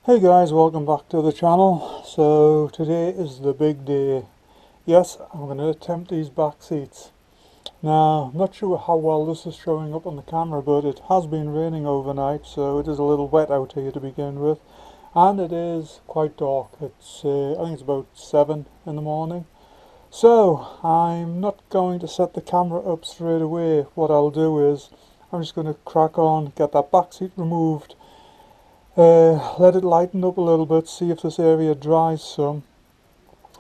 Hey guys, welcome back to the channel. So today is the big day. Yes, I'm going to attempt these back seats. Now, I'm not sure how well this is showing up on the camera, but it has been raining overnight, so it is a little wet out here to begin with. And it is quite dark. I think it's about 7 in the morning. So, I'm not going to set the camera up straight away. What I'll do is, I'm just going to crack on, get that back seat removed. Let it lighten up a little bit, see if this area dries some,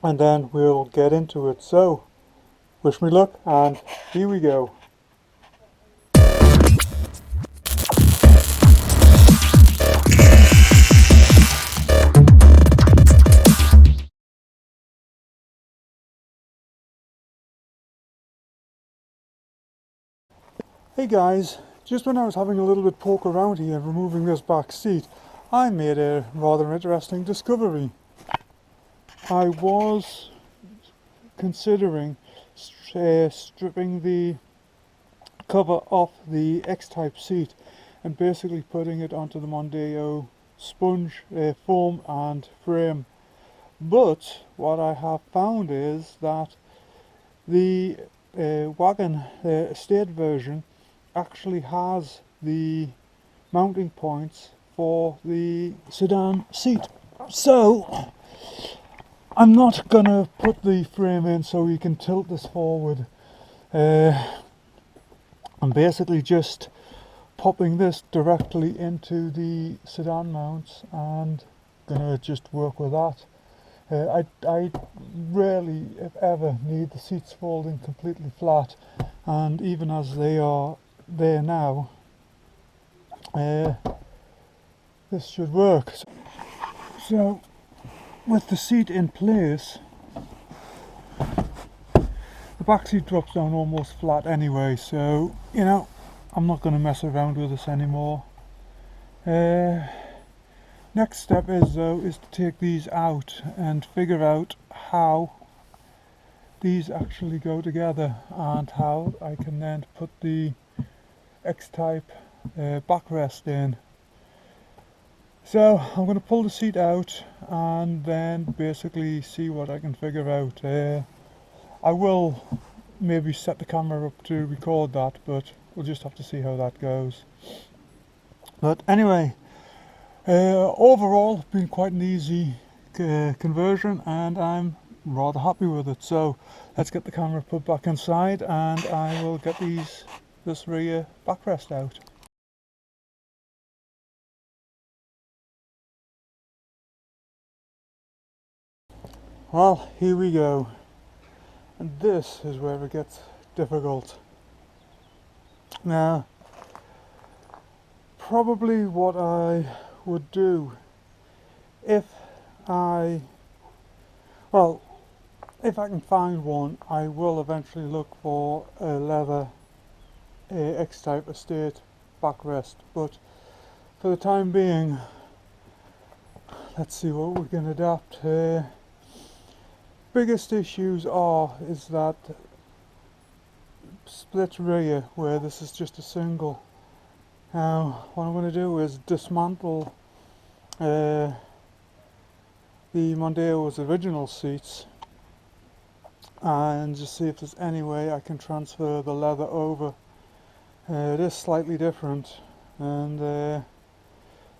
and then we'll get into it. So, wish me luck, and here we go. Hey guys, just when I was having a little bit poke around here removing this back seat, I made a rather interesting discovery. I was considering stripping the cover off the X-type seat and basically putting it onto the Mondeo sponge foam and frame. But what I have found is that the wagon estate version actually has the mounting points for the sedan seat. So I'm not gonna put the frame in so you can tilt this forward. I'm basically just popping this directly into the sedan mounts and gonna just work with that. I rarely, if ever, need the seats folding completely flat, and even as they are there now, this should work. So with the seat in place, the back seat drops down almost flat anyway, so I'm not going to mess around with this anymore. Next step is to take these out and figure out how these actually go together and how I can then put the X-type backrest in. So I'm going to pull the seat out and then basically see what I can figure out. I will maybe set the camera up to record that, but we'll just have to see how that goes. But anyway, overall it's been quite an easy conversion and I'm rather happy with it. So let's get the camera put back inside and I will get this rear backrest out. Well, here we go, and this is where it gets difficult. Now, probably what I would do if I can find one, I will eventually look for a leather X-type estate backrest, but for the time being, let's see what we can adapt. Biggest issues is that split rear where this is just a single. Now what I'm going to do is dismantle the Mondeo's original seats and just see if there's any way I can transfer the leather over. It is slightly different, and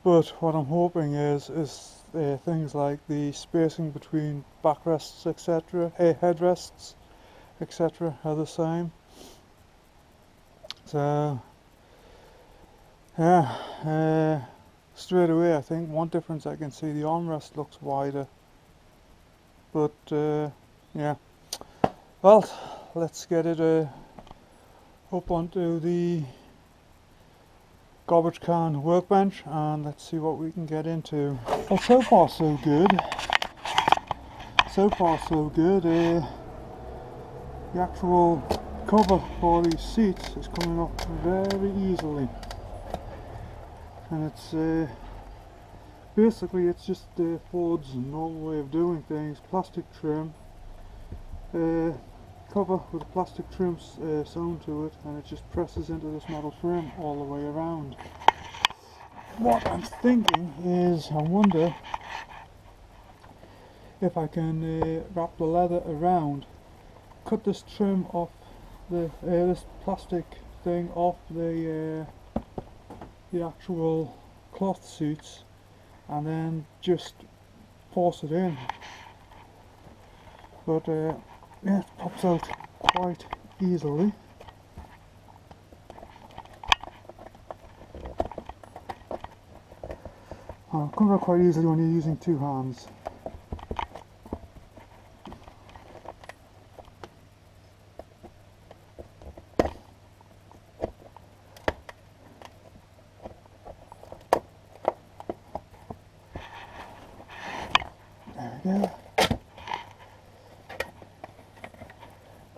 but what I'm hoping is things like the spacing between backrests, etc., headrests, etc., are the same. So yeah, straight away I think one difference I can see, the armrest looks wider, but yeah, well, let's get it up onto the garbage can workbench and let's see what we can get into. Well, so far so good. The actual cover for these seats is coming off very easily, and it's basically it's just Ford's normal way of doing things. Plastic trim, cover with a plastic trim sewn to it, and it just presses into this metal frame all the way around. what I'm thinking is, I wonder if I can wrap the leather around, cut this trim off this plastic thing off the actual cloth suits, and then just force it in. But yeah, it pops out quite easily. It comes out quite easily when you're using two hands. There we go.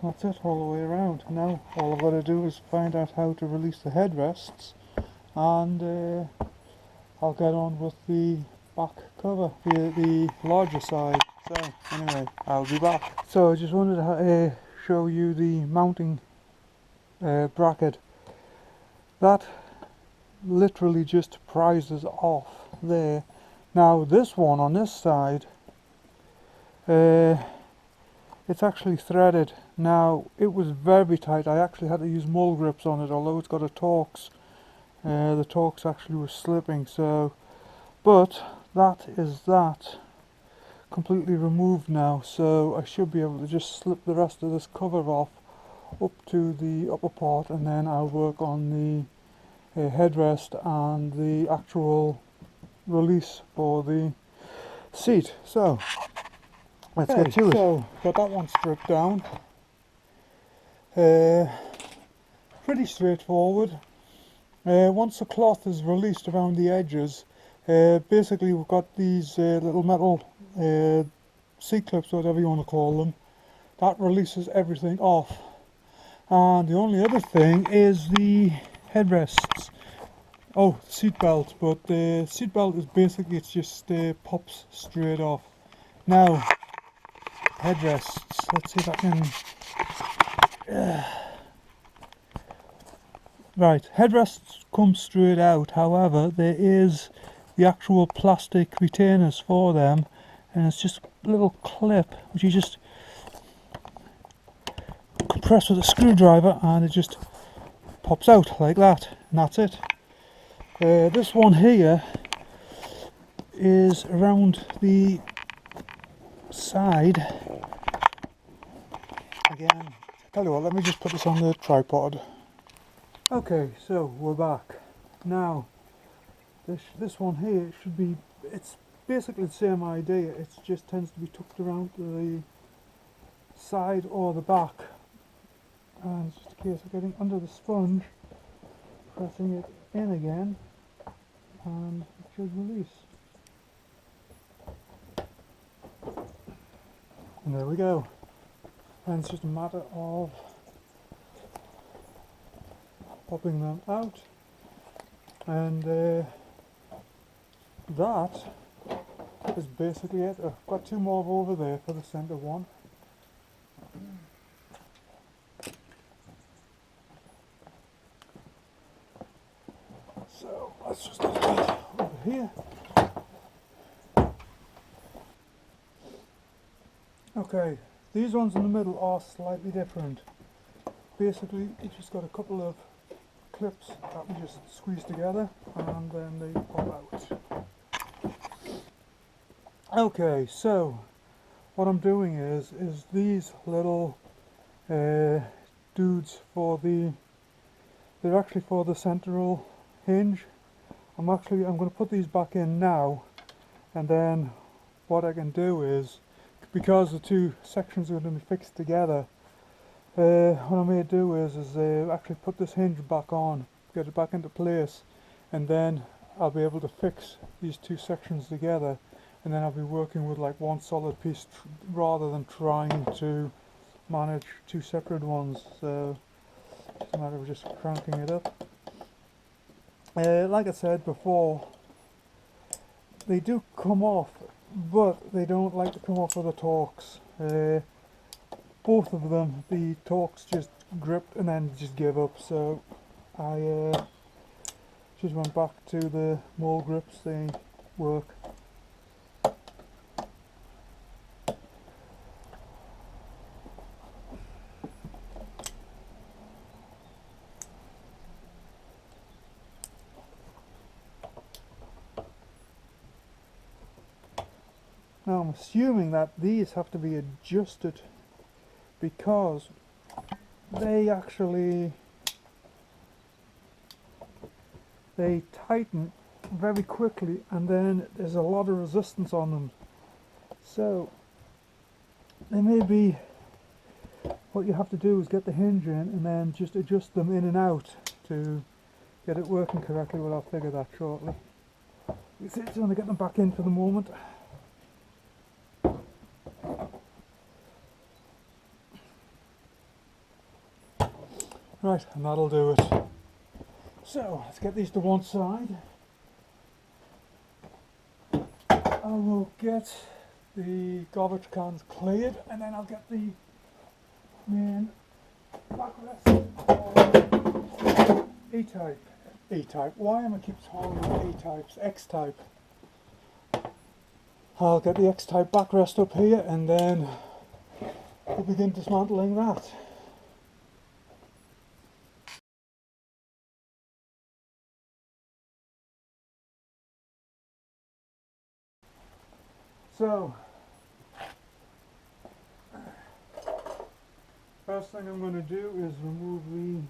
That's it all the way around. Now all I've got to do is find out how to release the headrests, and I'll get on with the back cover, the larger side. So anyway, I'll be back. So I just wanted to show you the mounting bracket. That literally just prizes off there. Now this one on this side, it's actually threaded. Now it was very tight. I actually had to use mole grips on it, although it's got a Torx. The Torx actually was slipping, so, but that is that completely removed now, so I should be able to just slip the rest of this cover off up to the upper part, and then I'll work on the headrest and the actual release for the seat. So let's get to it. So got that one stripped down. Pretty straightforward. Once the cloth is released around the edges, basically we've got these little metal seat clips, whatever you want to call them, that releases everything off. And the only other thing is the headrests. Oh, the seat belt, but the seat belt is basically, it just pops straight off. Now, headrests, let's see if I can... Right, headrests come straight out, however there is the actual plastic retainers for them, and it's just a little clip which you just compress with a screwdriver and it just pops out like that, and that's it. This one here is around the side. Again, tell you what, let me just put this on the tripod. Okay, so we're back. Now, this one here should be, it's basically the same idea, it just tends to be tucked around to the side or the back. And it's just a case of getting under the sponge, pressing it in again, and it should release. And there we go. And it's just a matter of popping them out, and that is basically it. I've got two more over there for the centre one. So let's just get that over here. Okay, these ones in the middle are slightly different. Basically, you just got a couple of clips that we just squeeze together and then they pop out. Okay, so what I'm doing is these little dudes they're actually for the central hinge. I'm going to put these back in now, and then what I can do is, because the two sections are going to be fixed together, what I may do is actually put this hinge back on, get it back into place, and then I'll be able to fix these two sections together, and then I'll be working with like one solid piece rather than trying to manage two separate ones. So it's a matter of just cranking it up. Like I said before, they do come off, but they don't like to come off with the Torx. Both of them, the Torx just gripped and then just gave up, so I Just went back to the mole grips, they work. Now I'm assuming that these have to be adjusted because they tighten very quickly and then there's a lot of resistance on them. So they may be, what you have to do is get the hinge in and then just adjust them in and out to get it working correctly. Well, I'll figure that shortly. You see, it's going to get them back in for the moment. Right, and that'll do it. So, let's get these to one side. I will get the garbage cans cleared and then I'll get the main backrest E-type. E-type. Why am I keep calling them E-types? X-type. I'll get the X-type backrest up here and then we'll begin dismantling that. So, first thing I'm going to do is remove these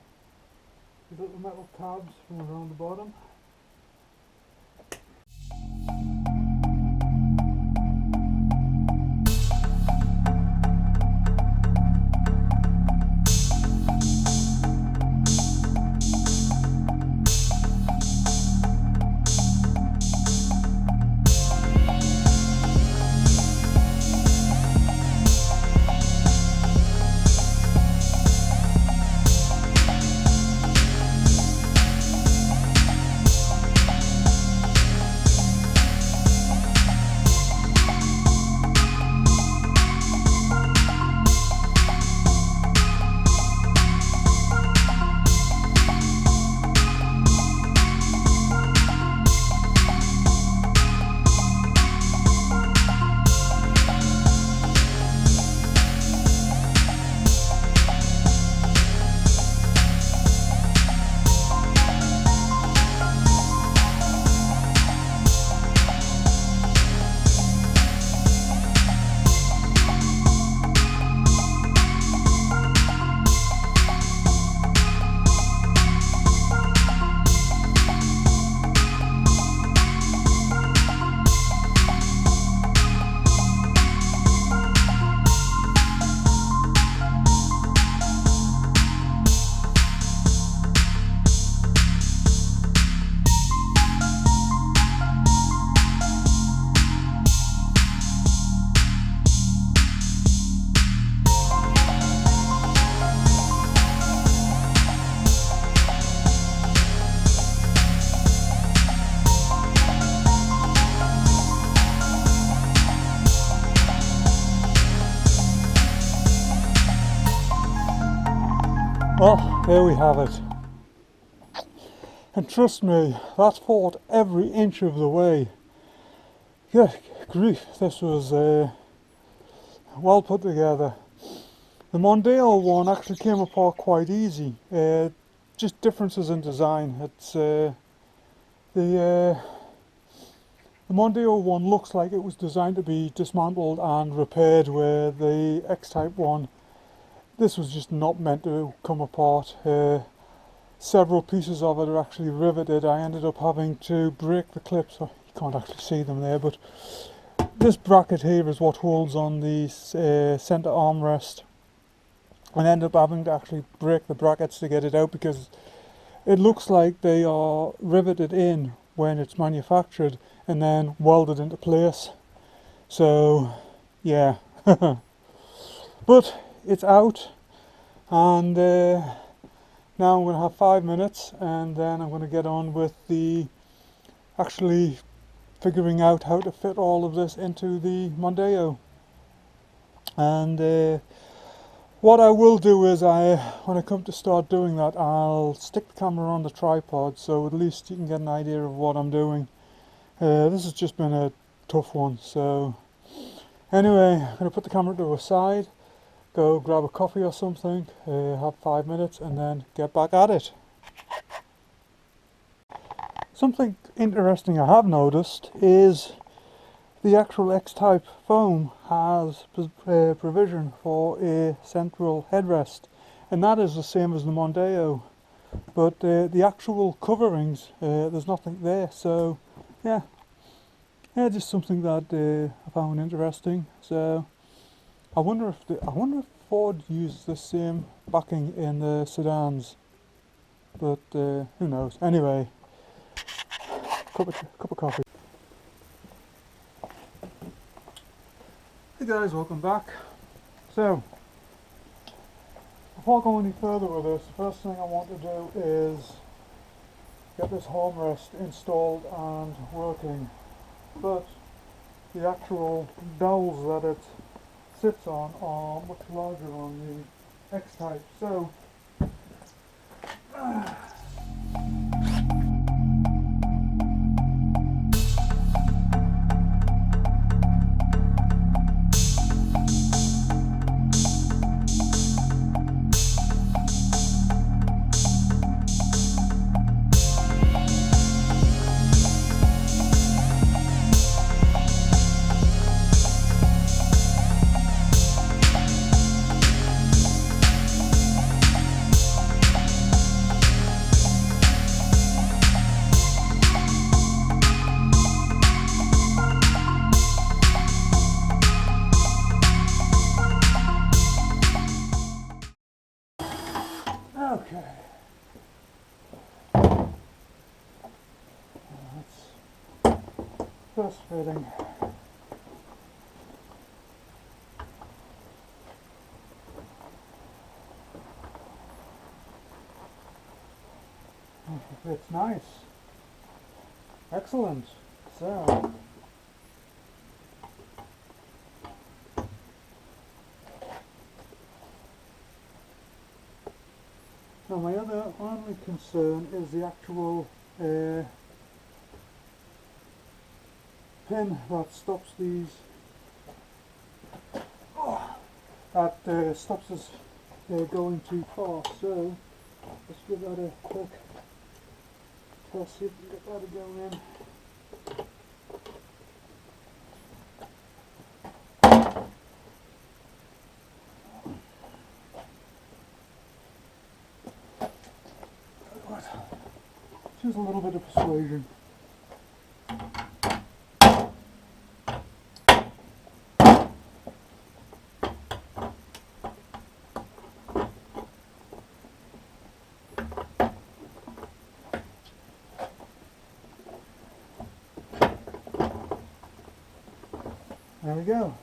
little metal tabs from around the bottom. Well, there we have it. And trust me, that fought every inch of the way. Good grief, this was well put together. The Mondeo one actually came apart quite easy. Just differences in design. It's the Mondeo one looks like it was designed to be dismantled and repaired, where the X-type one, this was just not meant to come apart. Several pieces of it are actually riveted. I ended up having to break the clips. Oh, you can't actually see them there, but this bracket here is what holds on the centre armrest. And I ended up having to actually break the brackets to get it out because it looks like they are riveted in when it's manufactured and then welded into place. So, yeah. But it's out, and now I'm going to have 5 minutes and then I'm going to get on with the actually figuring out how to fit all of this into the Mondeo. And What I will do is when I come to start doing that, I'll stick the camera on the tripod so at least you can get an idea of what I'm doing. This has just been a tough one, so anyway, I'm going to put the camera to a side, go grab a coffee or something, have 5 minutes and then get back at it. Something interesting I have noticed is the actual X-type foam has provision for a central headrest, and that is the same as the Mondeo, but the actual coverings, there's nothing there, so yeah, just something that I found interesting. So I wonder if Ford uses the same backing in the sedans, but who knows. Anyway, cup of coffee. Hey guys, welcome back. So, before I go any further with this, the first thing I want to do is get this armrest installed and working. But the actual dowels that it sits on are much larger on the X-Type. So, okay. That's first fitting. It's nice. Excellent. So, now my other only concern is the actual pin that stops these, that stops us going too far. So let's give that a quick test, see if we can get that to go in. Just a little bit of persuasion. There we go.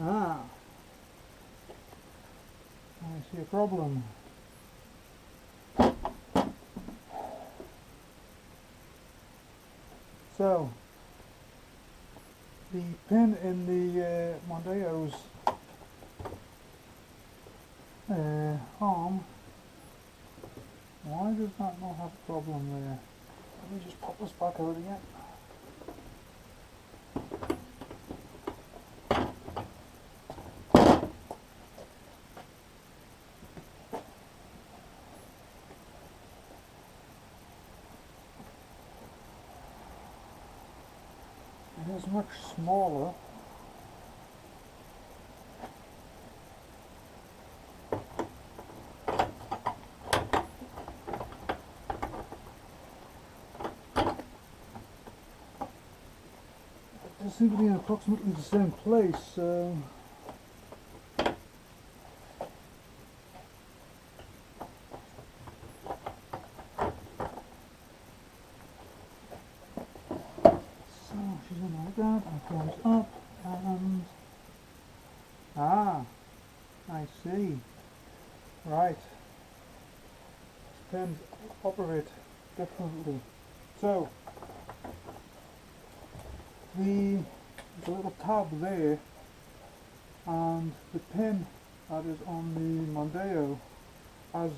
Ah, I see a problem. So, the pin in the Mondeo's arm, why does that not have a problem there? Let me just pop this back out again. It is much smaller. They seem to be in approximately the same place, so she's in like that, and comes up, and ah, see. Right. Pins operate differently. So the little tab there and the pin that is on the Mondeo, as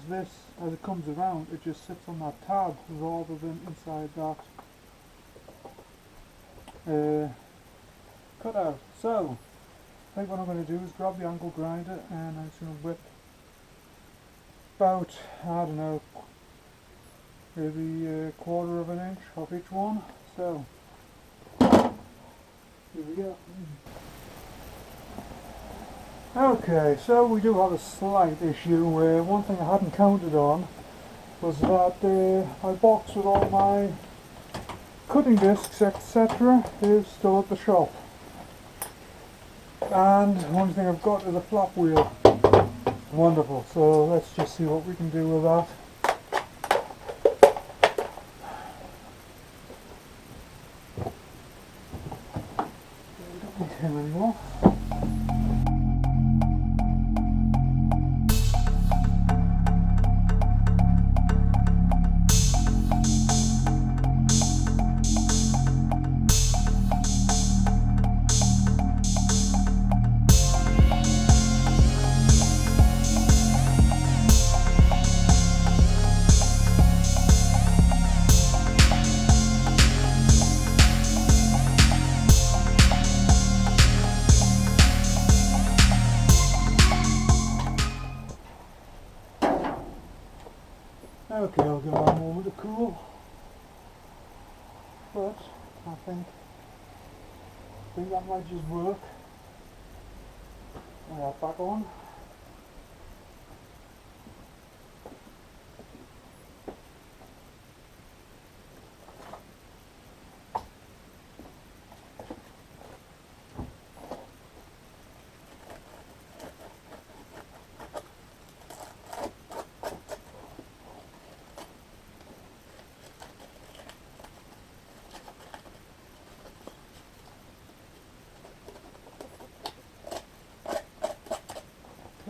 it comes around, it just sits on that tab rather than inside that cutout. So I think what I'm going to do is grab the angle grinder and I'm just going to whip about, I don't know, maybe a quarter of an inch off each one. So here we go. Okay, so we do have a slight issue where one thing I hadn't counted on was that my box with all my cutting discs, etc. is still at the shop. And one thing I've got is a flap wheel. Wonderful, so let's just see what we can do with that. Don't need him anymore. Okay, I'll give that a moment to cool, but I think that might just work. Back on.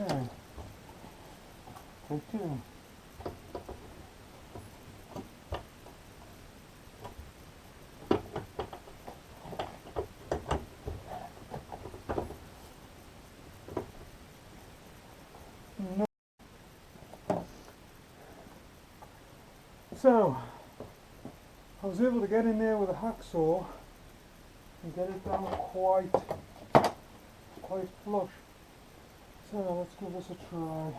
Okay. Take two. No. So I was able to get in there with a hacksaw and get it down quite flush. So let's give this a try.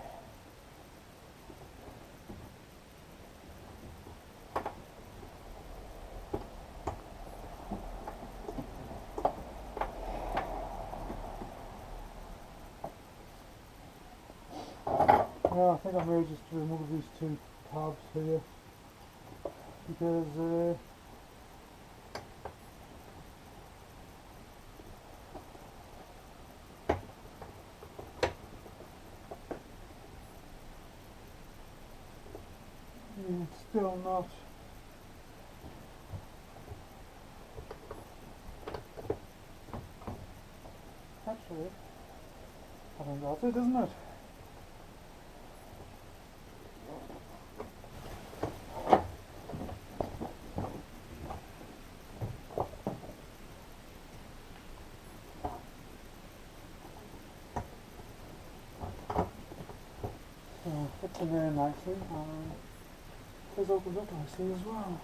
Yeah, I think I may just remove these two tabs here because it's still not. Actually, I think that's it, isn't it? So fits in there nicely, and this opens up nicely as well.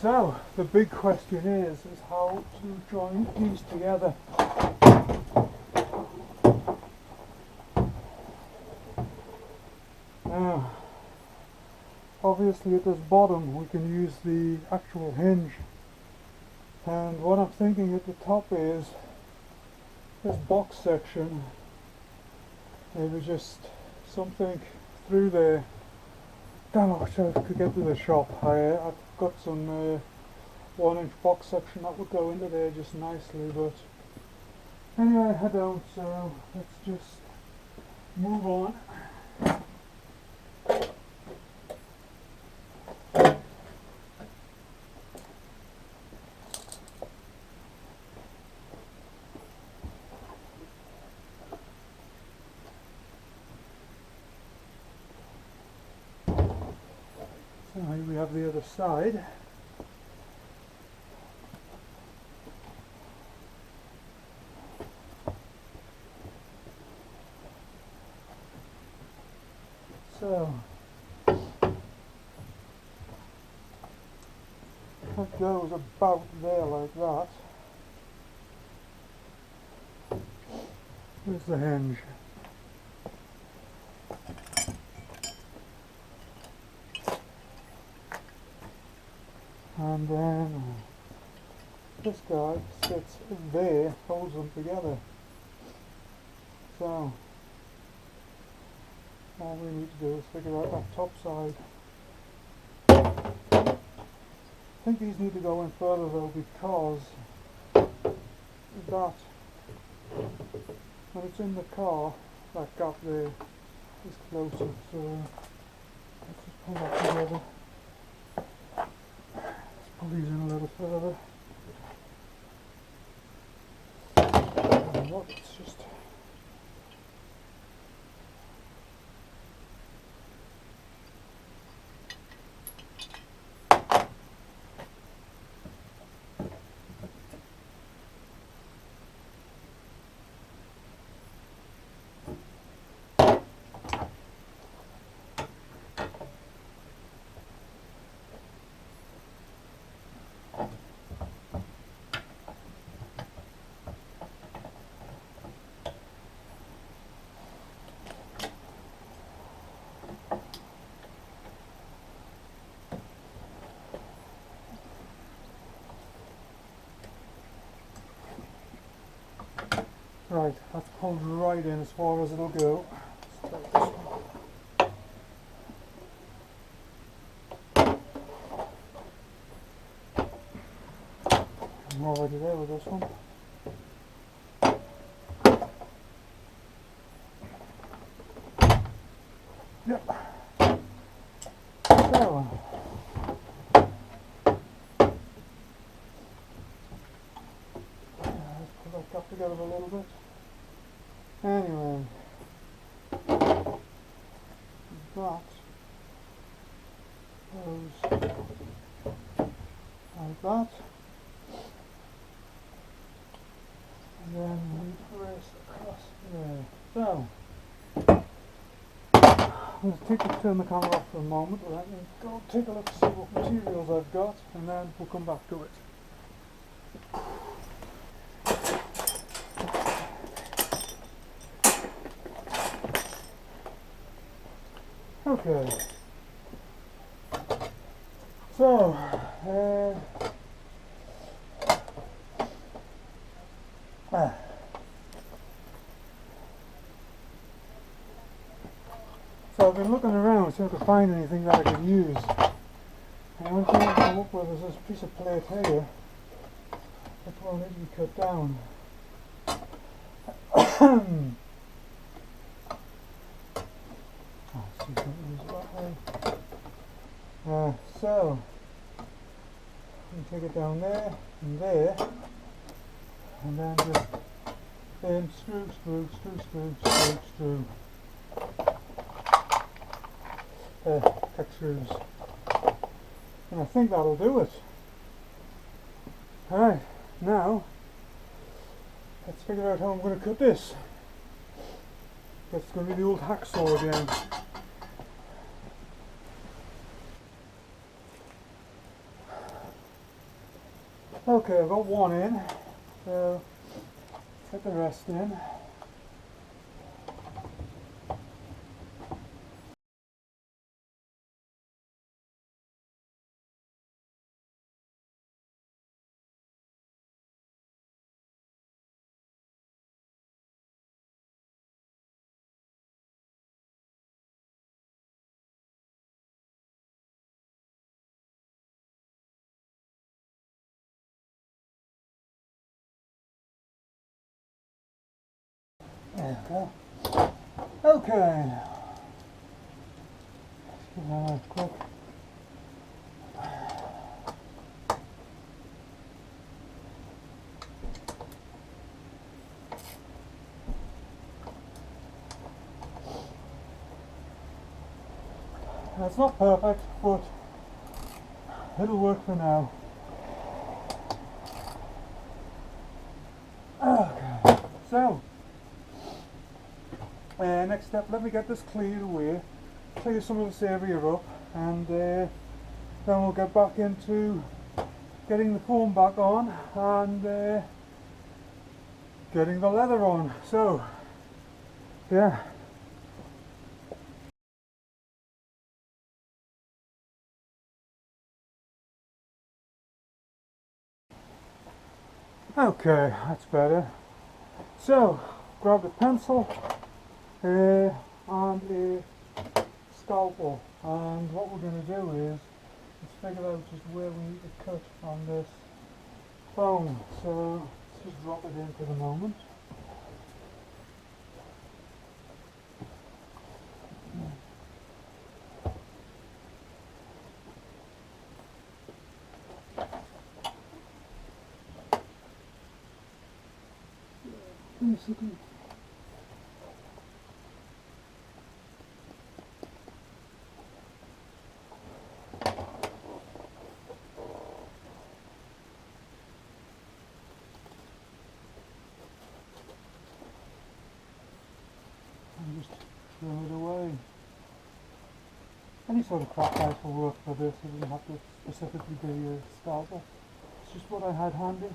So the big question is how to join these together. Now, obviously at this bottom we can use the actual hinge, and what I'm thinking at the top is this box section, maybe just something through there. Damn, I wish I could get to the shop. I've got some 1-inch box section that would go into there just nicely, but anyway I don't, so let's just move on. have the other side. So that goes about there like that. There's the hinge. And then this guy sits there, holds them together. So all we need to do is figure out that top side. I think these need to go in further though, because that, when it's in the car, that gap there is closer. So let's just pull that together. Let's pull these in a little further. And look, it's just right, that's pulled right in as far as it'll go. Let's take this one. I'm already there with this one. Yep. So let's pull that cap together a little bit. Anyway, that goes like that, and then we press across there. So, I'm going to turn the camera off for a moment. Let me go take a look to see what materials I've got, and then we'll come back to it. Okay, so I've been looking around see if I could find anything that I could use. And one thing I come up with is this piece of plate here. That will need to be cut down. So you take it down there and there, and then just screw, screw, screw, screw, screw, screw. Cut screws. And I think that'll do it. Alright, now let's figure out how I'm going to cut this. It's going to be the old hacksaw again. Okay, I've got one in, so get the rest in. There we go. Okay. Let's give that a quick. It's not perfect, but it'll work for now. Okay, so next step, let me get this cleared away, clear some of this area up, and then we'll get back into getting the foam back on and getting the leather on. So yeah. Okay, that's better. So, grab a pencil and a scalpel, and what we're going to do is let's figure out just where we need to cut on this foam. So let's just drop it in for the moment. Basically. And just trim it away. Any sort of craft knife will work for this. It doesn't have to specifically be a scalpel. It's just what I had handy.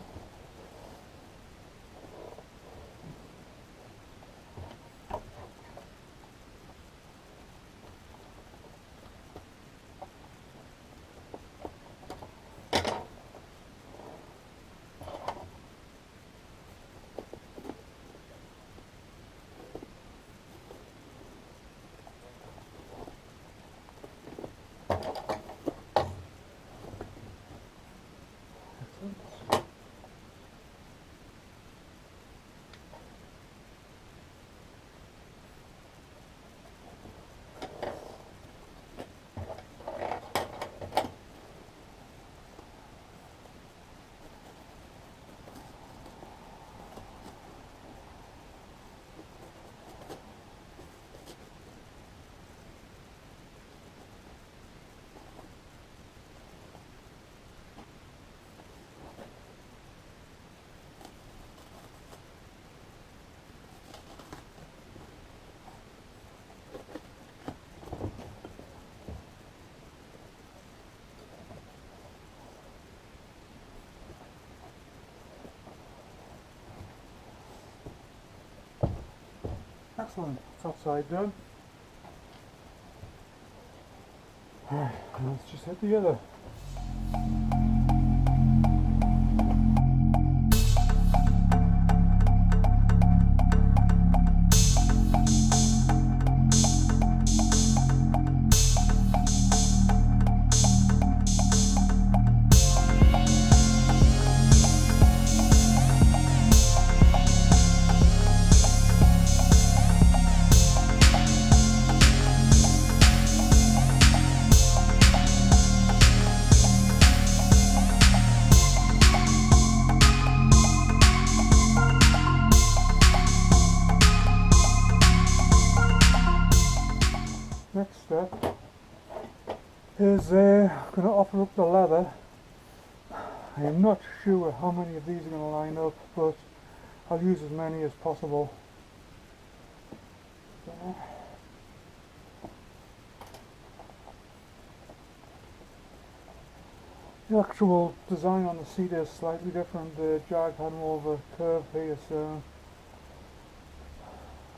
Excellent, top side done. Alright, let's just hit the other. Next step is going to offer up the leather. I am not sure how many of these are going to line up, but I'll use as many as possible. The actual design on the seat is slightly different. The Jag had more of a curve here, so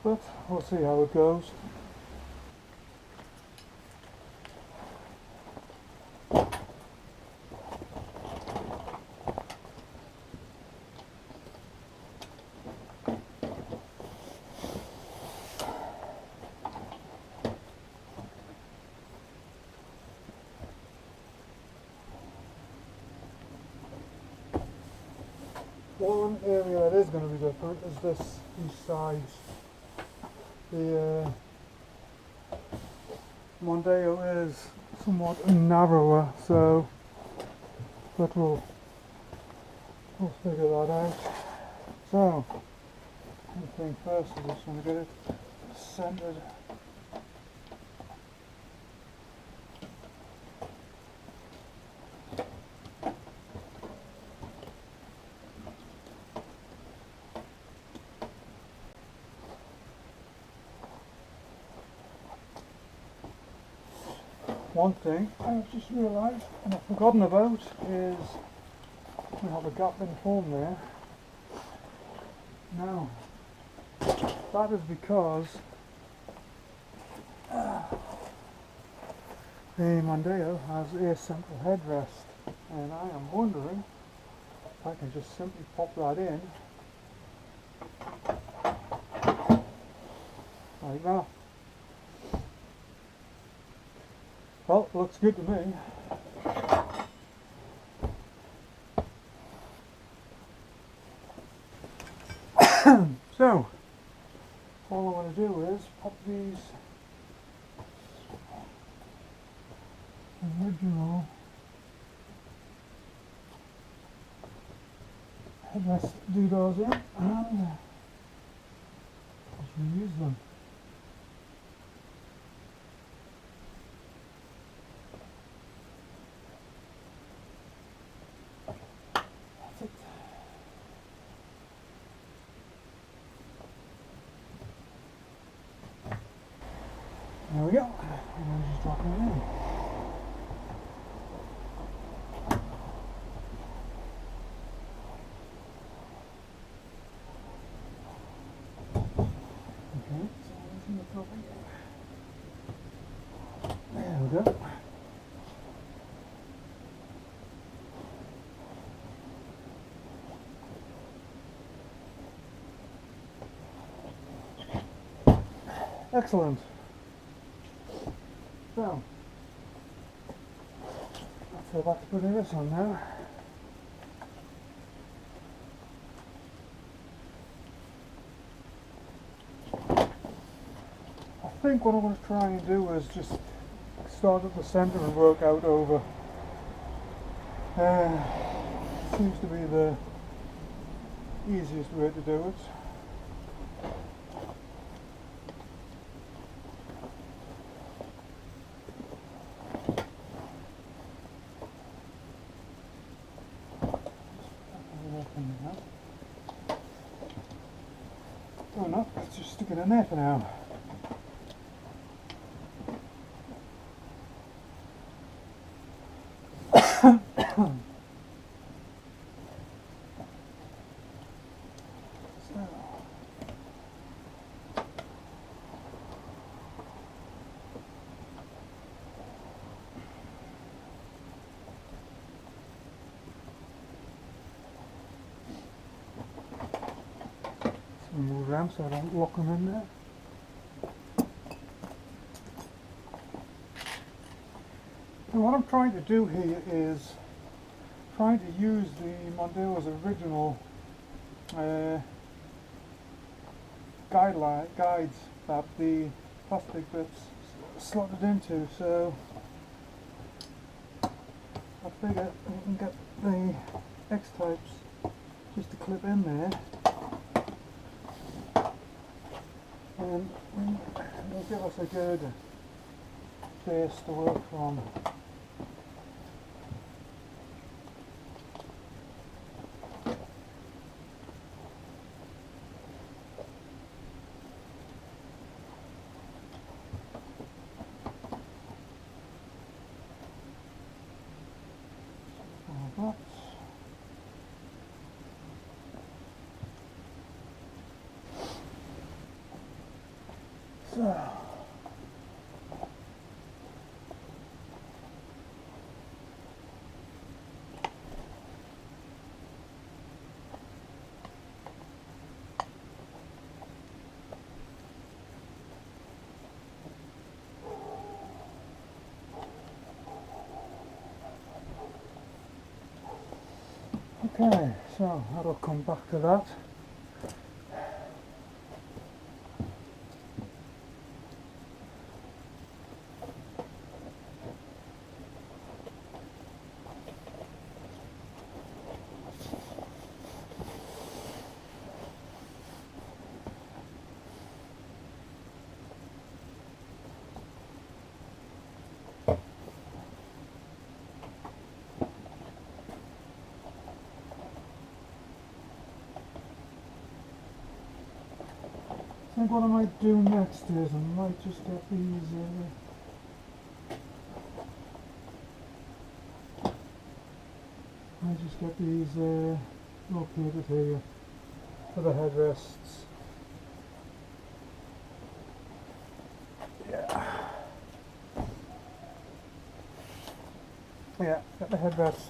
but we'll see how it goes. One area that is going to be different is these sides. The Mondeo is somewhat narrower, so but we'll figure that out. So, one thing first is just going to get it centered. One thing I've just realised and I've forgotten about is we have a gap in foam there. Now, that is because the Mondeo has a central headrest, and I am wondering if I can just simply pop that in like that. Well, it looks good to me. So, all I want to do is pop these original headrest doodles in and just reuse them. That's it. There we go. And then just drop it in. Okay, so it's in the top again. There we go. Excellent. So, let's go back to putting this on now. I think what I'm going to try and do is just start at the centre and work out over. Seems to be the easiest way to do it. Oh no, let's just stick it in there for now. Move around so I don't lock them in there. And what I'm trying to do here is trying to use the Mondeo's original guides that the plastic bits slotted into, so I figure you can get the X-types just to clip in there. And it'll give us a good base to work from. Like that. So, okay, so I'll come back to that. I think what I might do next is I might just get these I just get these located here for the headrests. Yeah. Yeah, got the headrest.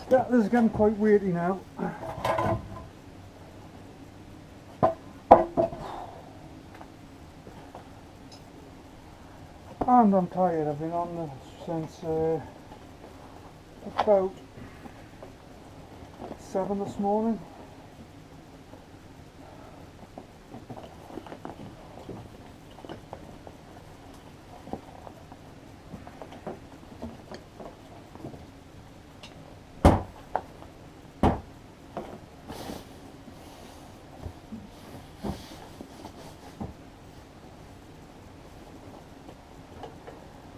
Yeah, this is getting quite weighty now. And I'm tired. I've been on this since about 7 this morning.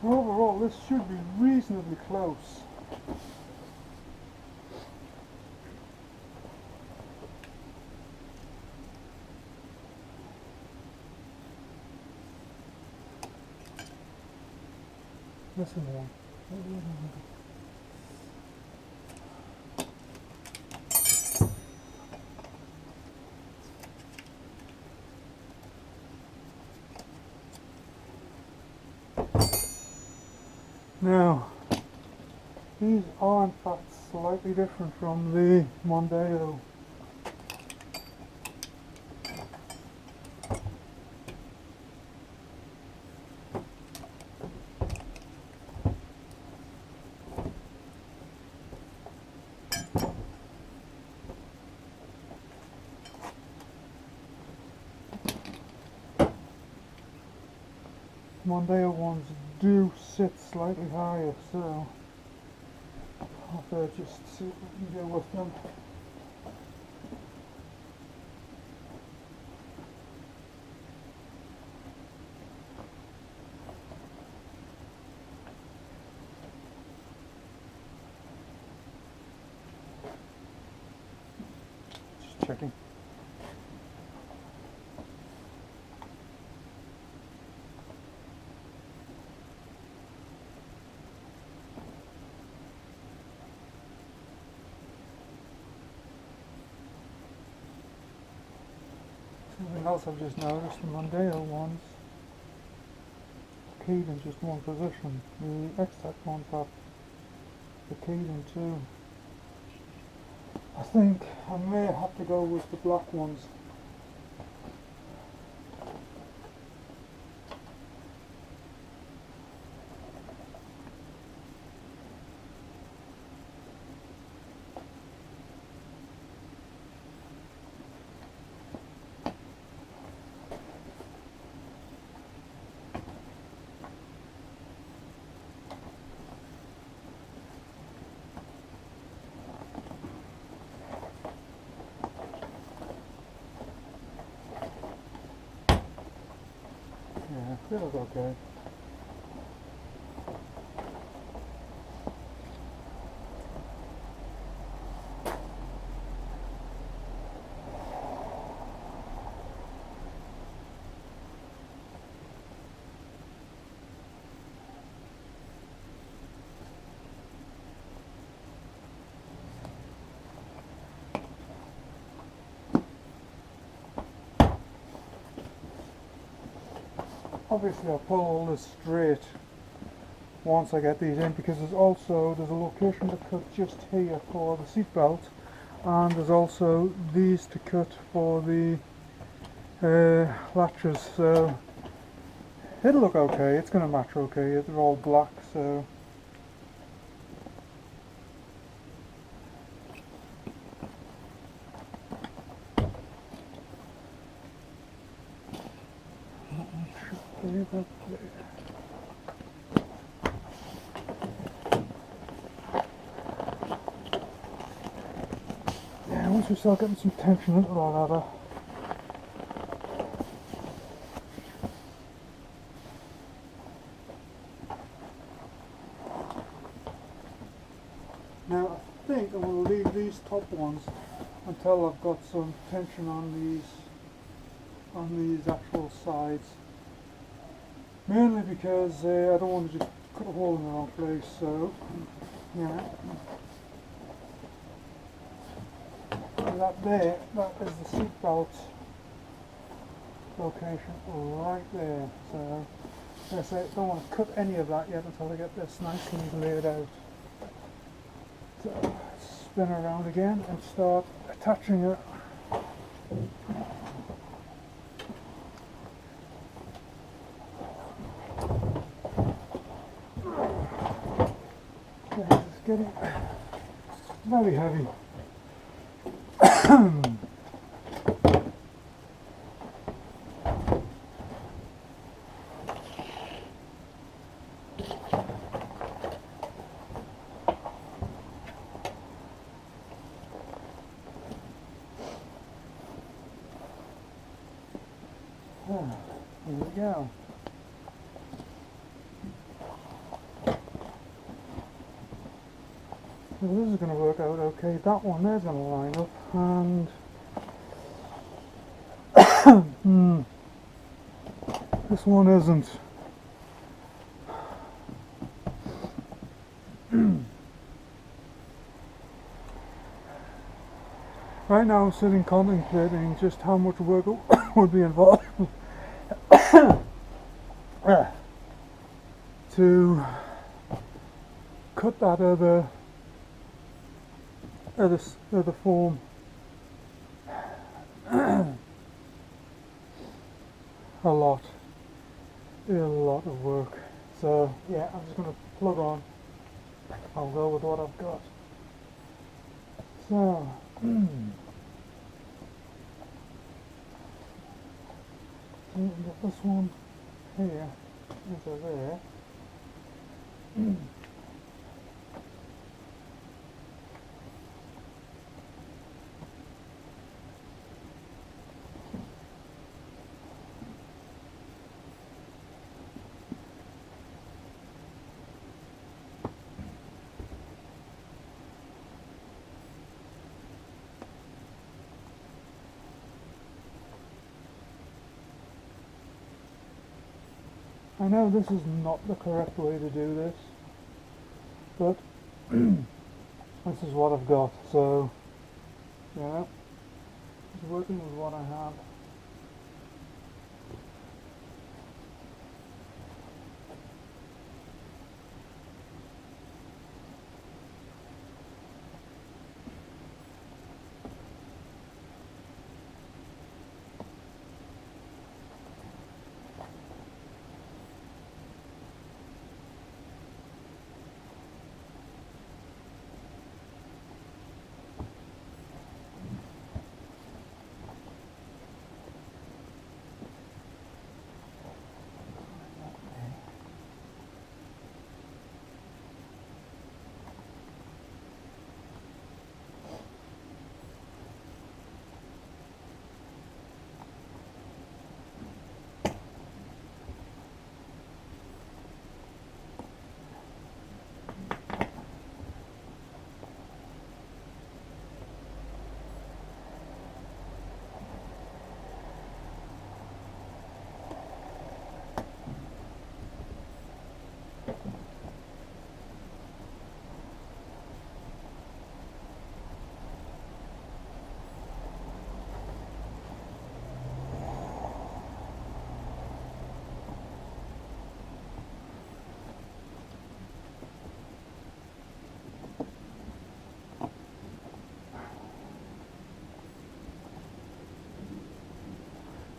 Overall, this should be reasonably close. Listen here. Now, these are in fact slightly different from the Mondeo. Mondeo ones do sit slightly higher, so I'll have to just see what we can do with them. Just checking. Something else I've just noticed, the Mondeo ones keyed in just one position. The X-Tech ones have the keyed in two. I think I may have to go with the black ones. Yeah, feels okay. Obviously I'll pull all this straight once I get these in, because there's a location to cut just here for the seat belt, and there's also these to cut for the latches, so it'll look okay. It's going to match okay. They're all black, so yeah, once we start getting some tension into that ladder, Now I think I'm going to leave these top ones until I've got some tension on these actual sides. Mainly because I don't want to just cut a hole in the wrong place, so yeah. That there, that is the seat belt location right there. So I say I don't want to cut any of that yet until I get this nicely laid out. So spin around again and start attaching it. Yeah, it's getting very heavy. Here we go. So this is going to work out okay. That one there's going to line up, and this one isn't. Right now I'm sitting contemplating just how much work would be involved to cut that other form. A lot of work. So yeah, I'm just going to plug on. I'll go with what I've got. So get this one here into there. I know this is not the correct way to do this, but this is what I've got, so yeah, just working with what I have.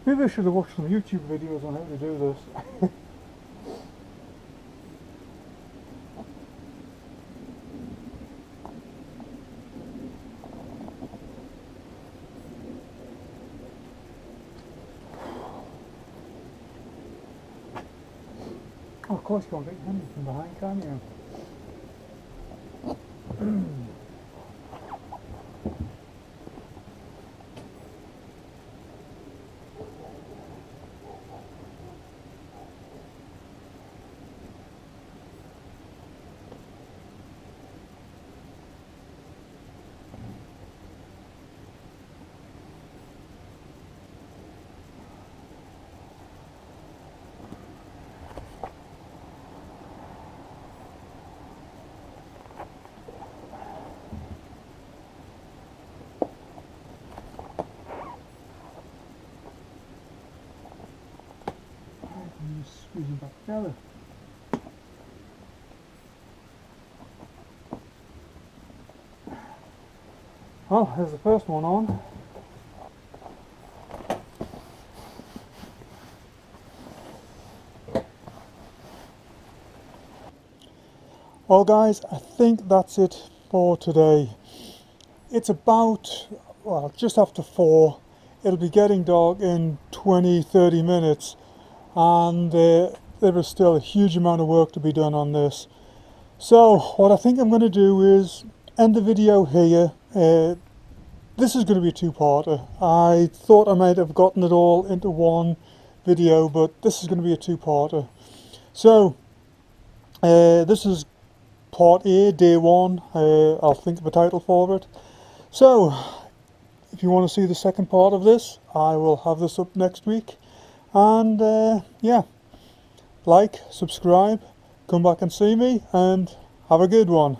Maybe I should have watched some YouTube videos on how to do this. Oh, of course you can't get your hand from behind, can you? fusing back together. Well, here's the first one on. Well guys, I think that's it for today. It's about, well, just after 4. It'll be getting dark in 20-30 minutes, and there is still a huge amount of work to be done on this. So what I think I'm going to do is end the video here. This is going to be a two-parter. I thought I might have gotten it all into one video, but this is going to be a two-parter. So this is part A, day 1. I'll think of a title for it. So if you want to see the second part of this, I will have this up next week. And yeah, like, subscribe, come back and see me, and have a good one.